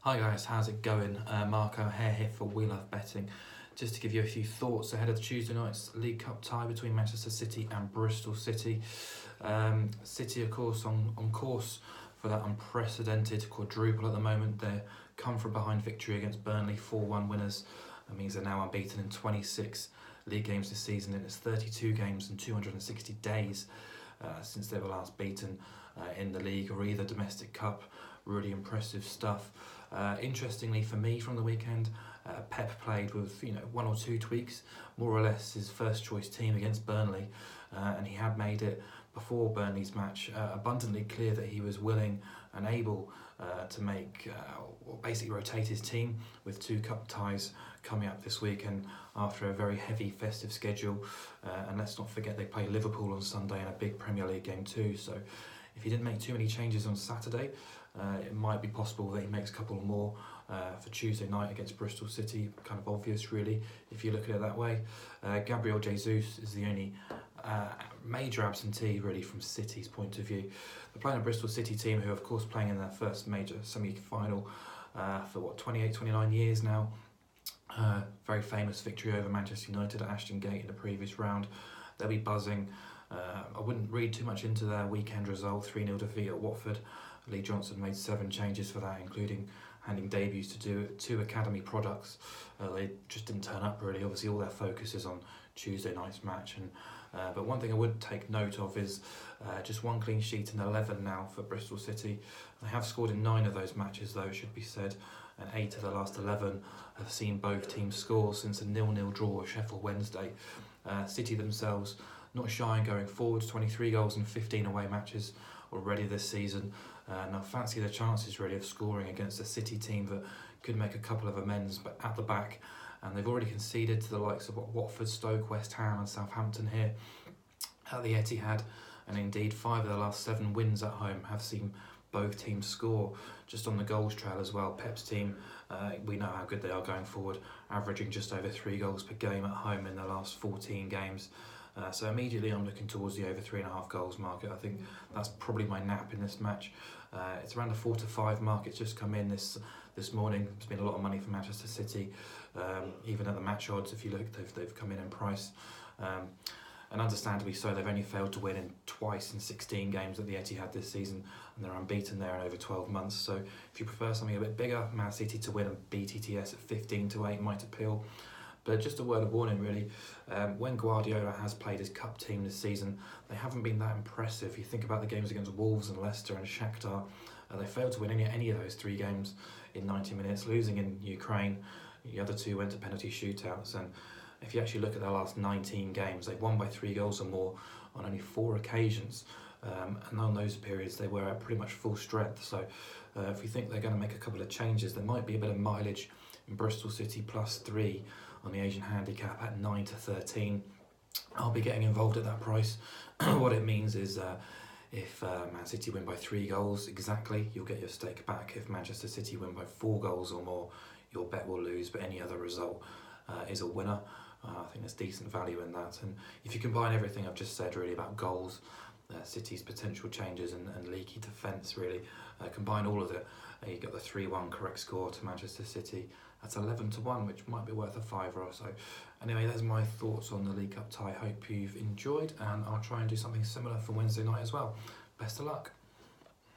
Hi guys, how's it going? Marco Hare here for We Love Betting. Just to give you a few thoughts ahead of Tuesday night's League Cup tie between Manchester City and Bristol City. City, of course, on course for that unprecedented quadruple at the moment. They come from behind victory against Burnley, 4-1 winners. That means they're now unbeaten in 26 league games this season, and it's 32 games and 260 days since they were last beaten in the league or either domestic cup. Really impressive stuff. Interestingly for me from the weekend, Pep played with one or two tweaks, more or less his first choice team against Burnley, and he had made it before Burnley's match abundantly clear that he was willing and able to make basically rotate his team with two cup ties coming up this weekend after a very heavy festive schedule, and let's not forget they play Liverpool on Sunday in a big Premier League game too. So if he didn't make too many changes on Saturday, it might be possible that he makes a couple more for Tuesday night against Bristol City. Kind of obvious, really, if you look at it that way. Gabriel Jesus is the only major absentee, really, from City's point of view. They're playing a Bristol City team who, of course, playing in their first major semi-final for 28, 29 years now. Very famous victory over Manchester United at Ashton Gate in the previous round. They'll be buzzing. I wouldn't read too much into their weekend result, 3-0 defeat at Watford. Lee Johnson made 7 changes for that, including handing debuts to two academy products. They just didn't turn up, really. Obviously, all their focus is on Tuesday night's match. But one thing I would take note of is just one clean sheet in 11 now for Bristol City. They have scored in 9 of those matches, though, it should be said, and 8 of the last 11 have seen both teams score since a 0-0 draw with Sheffield Wednesday. City themselves not shy in going forwards, 23 goals in 15 away matches already this season. Now fancy the chances really of scoring against a City team that could make a couple of amends but at the back, and they've already conceded to the likes of Watford, Stoke, West Ham and Southampton here at the Etihad, and indeed 5 of the last 7 wins at home have seen both teams score. Just on the goals trail as well, Pep's team, we know how good they are going forward, averaging just over 3 goals per game at home in the last 14 games. So immediately I'm looking towards the over 3.5 goals market. I think that's probably my nap in this match. It's around the 4 to 5 mark. It's just come in this morning. There's been a lot of money for Manchester City, even at the match odds. If you look, they've come in price, and understandably so. They've only failed to win twice in 16 games at the Etihad this season, and they're unbeaten there in over 12 months. So if you prefer something a bit bigger, Man City to win and beat ETS at 15 to 8 might appeal. But just a word of warning, really, when Guardiola has played his cup team this season, they haven't been that impressive. You think about the games against Wolves and Leicester and Shakhtar, they failed to win any of those 3 games in 90 minutes, losing in Ukraine. The other 2 went to penalty shootouts, and if you actually look at their last 19 games, they've won by 3 goals or more on only 4 occasions. And on those periods, they were at pretty much full strength. So if you think they're going to make a couple of changes, there might be a bit of mileage in Bristol City +3 on the Asian handicap at 9 to 13. I'll be getting involved at that price. What it means is if Man City win by 3 goals exactly, you'll get your stake back. If Manchester City win by 4 goals or more, your bet will lose, but any other result is a winner. I think there's decent value in that. And if you combine everything I've just said really about goals, City's potential changes and leaky defence, really, combine all of it, you got the 3-1 correct score to Manchester City. That's 11 to 1, which might be worth a £5 or so. Anyway, there's my thoughts on the League Cup tie. Hope you've enjoyed, and I'll try and do something similar for Wednesday night as well. Best of luck.